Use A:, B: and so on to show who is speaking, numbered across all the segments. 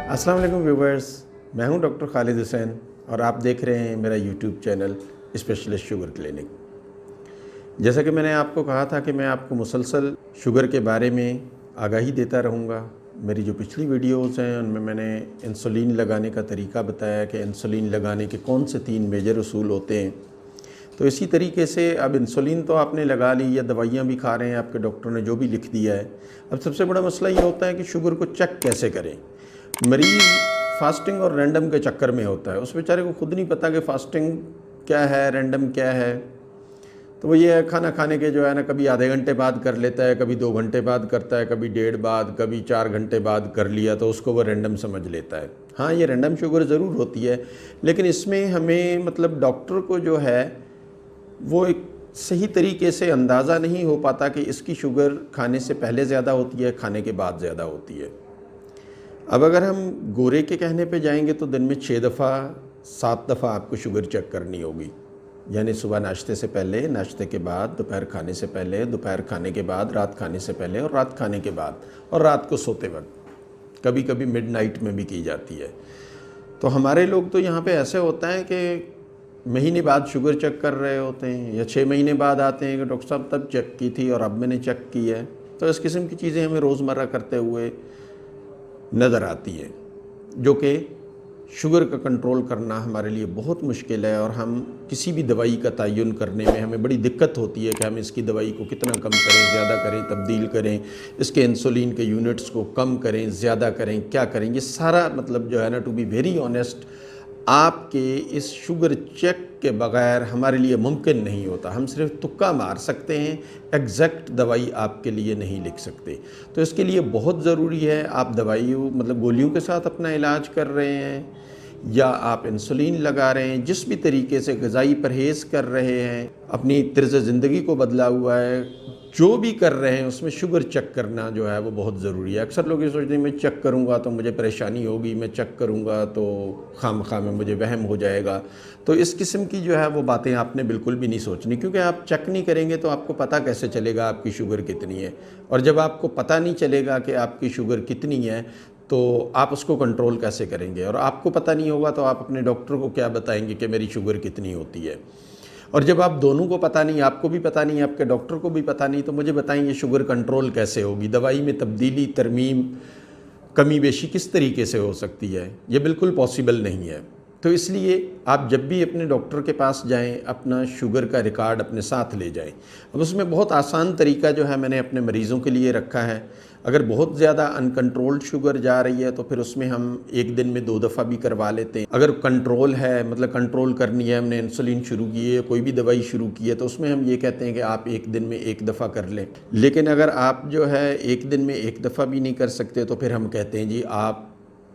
A: अस्सलाम वालेकुम व्यूवर्स, मैं हूं डॉक्टर खालिद हुसैन और आप देख रहे हैं मेरा YouTube channel specialist sugar clinic. जैसा कि मैंने आपको कहा था कि मैं आपको मुसलसल शुगर के बारे में आगाही देता रहूंगा। मेरी जो पिछली वीडियोस हैं उनमें मैंने इंसुलिन लगाने का तरीका बताया कि इंसुलिन लगाने के कौन से 3 मेजर उसूल होते हैं। तो इसी तरीके से अब इंसुलिन तो आपने लगा ली या दवाइयाँ भी खा रहे हैं, आपके डॉक्टर ने जो भी लिख दिया है। अब सबसे बड़ा मसला ये होता है कि शुगर को चेक कैसे करें। मरीज़ फास्टिंग और रैंडम के चक्कर में होता है, उस बेचारे को खुद नहीं पता कि फास्टिंग क्या है, रैंडम क्या है। तो वो ये है, खाना खाने के जो है ना, कभी आधे घंटे बाद कर लेता है, कभी 2 घंटे बाद करता है, कभी 1.5 बाद, कभी 4 घंटे बाद कर लिया, तो उसको वो रैंडम समझ लेता है। हाँ, ये रैंडम शुगर ज़रूर होती है, लेकिन इसमें हमें मतलब डॉक्टर को जो है वो एक सही तरीके से अंदाज़ा नहीं हो पाता कि इसकी शुगर खाने से पहले ज़्यादा होती है, खाने के बाद ज़्यादा होती है। अब अगर हम गोरे के कहने पे जाएंगे तो दिन में 6 दफ़ा 7 दफ़ा आपको शुगर चेक करनी होगी। यानी सुबह नाश्ते से पहले, नाश्ते के बाद, दोपहर खाने से पहले, दोपहर खाने के बाद, रात खाने से पहले और रात खाने के बाद, और रात को सोते वक्त कभी कभी मिडनाइट में भी की जाती है। तो हमारे लोग तो यहाँ पे ऐसे होता है कि महीने बाद शुगर चेक कर रहे होते हैं या 6 महीने बाद आते हैं कि डॉक्टर साहब तब चेक की थी और अब मैंने चेक की है। तो इस किस्म की चीज़ें हमें रोज़मर्रा करते हुए नज़र आती हैं, जो कि शुगर का कंट्रोल करना हमारे लिए बहुत मुश्किल है। और हम किसी भी दवाई का तयन करने में हमें बड़ी दिक्कत होती है कि हम इसकी दवाई को कितना कम करें, ज़्यादा करें, तब्दील करें, इसके इंसुलिन के यूनिट्स को कम करें, ज़्यादा करें, क्या करें। ये सारा मतलब जो है ना, टू बी वेरी ऑनेस्ट, आपके इस शुगर चेक के बग़ैर हमारे लिए मुमकिन नहीं होता। हम सिर्फ तुक्का मार सकते हैं, एग्जैक्ट दवाई आपके लिए नहीं लिख सकते। तो इसके लिए बहुत ज़रूरी है, आप दवाइयों मतलब गोलियों के साथ अपना इलाज कर रहे हैं या आप इंसुलिन लगा रहे हैं, जिस भी तरीके से ग़िज़ाई परहेज़ कर रहे हैं, अपनी तर्ज़ ज़िंदगी को बदला हुआ है, जो भी कर रहे हैं उसमें शुगर चेक करना जो है वो बहुत ज़रूरी है। अक्सर लोग ये सोचते हैं मैं चेक करूँगा तो मुझे परेशानी होगी, मैं चेक करूँगा तो खामखा में मुझे वहम हो जाएगा। तो इस किस्म की जो है वो बातें आपने बिल्कुल भी नहीं सोचनी, क्योंकि आप चेक नहीं करेंगे तो आपको पता कैसे चलेगा आपकी शुगर कितनी है। और जब आपको पता नहीं चलेगा कि आपकी शुगर कितनी है तो आप उसको कंट्रोल कैसे करेंगे। और आपको पता नहीं होगा तो आप अपने डॉक्टर को क्या बताएंगे कि मेरी शुगर कितनी होती है। और जब आप दोनों को पता नहीं, आपको भी पता नहीं, आपके डॉक्टर को भी पता नहीं, तो मुझे बताएं ये शुगर कंट्रोल कैसे होगी। दवाई में तब्दीली, तरमीम, कमी बेशी किस तरीके से हो सकती है, ये बिल्कुल पॉसिबल नहीं है। तो इसलिए आप जब भी अपने डॉक्टर के पास जाएं, अपना शुगर का रिकॉर्ड अपने साथ ले जाएं। अब उसमें बहुत आसान तरीका जो है मैंने अपने मरीज़ों के लिए रखा है। अगर बहुत ज़्यादा अनकंट्रोल्ड शुगर जा रही है तो फिर उसमें हम एक दिन में 2 दफ़ा भी करवा लेते हैं। अगर कंट्रोल है, मतलब कंट्रोल करनी है, हमने इंसुलिन शुरू की है, कोई भी दवाई शुरू की है, तो उसमें हम ये कहते हैं कि आप एक दिन में 1 दफ़ा कर लें। लेकिन अगर आप जो है एक दिन में 1 दफ़ा भी नहीं कर सकते तो फिर हम कहते हैं जी आप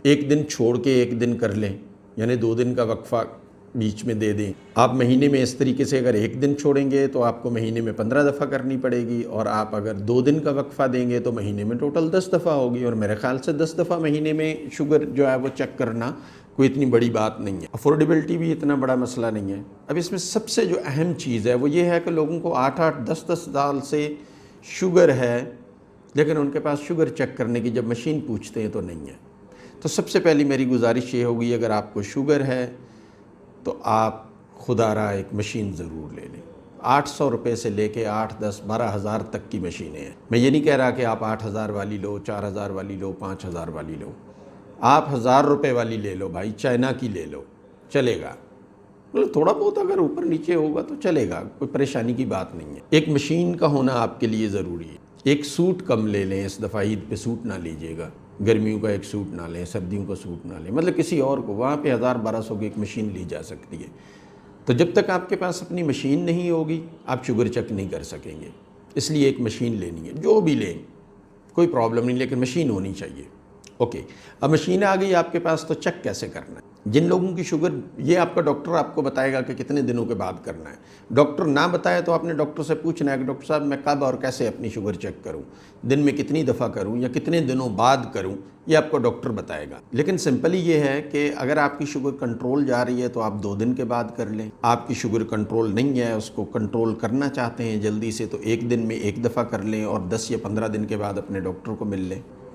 A: एक दिन छोड़ के एक दिन कर लें, यानी 2 दिन का वक्फा बीच में दे दें। आप महीने में इस तरीके से अगर एक दिन छोड़ेंगे तो आपको महीने में 15 दफ़ा करनी पड़ेगी, और आप अगर 2 दिन का वक्फा देंगे तो महीने में टोटल 10 दफ़ा होगी। और मेरे ख्याल से 10 दफ़ा महीने में शुगर जो है वो चेक करना कोई इतनी बड़ी बात नहीं है। अफोर्डेबिलिटी भी इतना बड़ा मसला नहीं है। अब इसमें सबसे जो अहम चीज़ है वो ये है कि लोगों को 8-8, 10-10 साल से शुगर है, लेकिन उनके पास शुगर चेक करने की जब मशीन पूछते हैं तो नहीं है। तो सबसे पहली मेरी गुजारिश ये होगी, अगर आपको शुगर है तो आप खुदारा एक मशीन ज़रूर ले लें। 800 रुपये से लेके 8, 10, 12 हज़ार तक की मशीनें हैं। मैं ये नहीं कह रहा कि आप 8,000 वाली लो, 4,000 वाली लो, 5,000 वाली लो। आप 1,000 रुपये वाली ले लो भाई, चाइना की ले लो, चलेगा। मतलब थोड़ा बहुत अगर ऊपर नीचे होगा तो चलेगा, कोई परेशानी की बात नहीं है। एक मशीन का होना आपके लिए ज़रूरी है। एक सूट कम ले लें, इस दफ़ा ईद पे सूट ना लीजिएगा, गर्मियों का एक सूट ना लें, सर्दियों का सूट ना लें, मतलब किसी और को। वहाँ पे 1000-1200 की एक मशीन ली जा सकती है। तो जब तक आपके पास अपनी मशीन नहीं होगी आप शुगर चेक नहीं कर सकेंगे। इसलिए एक मशीन लेनी है, जो भी लें कोई प्रॉब्लम नहीं, लेकिन मशीन होनी चाहिए। ओके, अब मशीन आ गई आपके पास, तो चेक कैसे करना है। जिन लोगों की शुगर, ये आपका डॉक्टर आपको बताएगा कि कितने दिनों के बाद करना है। डॉक्टर ना बताए तो आपने डॉक्टर से पूछना है कि डॉक्टर साहब मैं कब और कैसे अपनी शुगर चेक करूं, दिन में कितनी दफ़ा करूं या कितने दिनों बाद करूं, ये आपको डॉक्टर बताएगा। लेकिन सिंपली ये है कि अगर आपकी शुगर कंट्रोल जा रही है तो आप 2 दिन के बाद कर लें। आपकी शुगर कंट्रोल नहीं है, उसको कंट्रोल करना चाहते हैं जल्दी से, तो एक दिन में 1 दफ़ा कर लें और 10 या 15 दिन के बाद अपने डॉक्टर को मिल लें।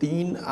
A: 3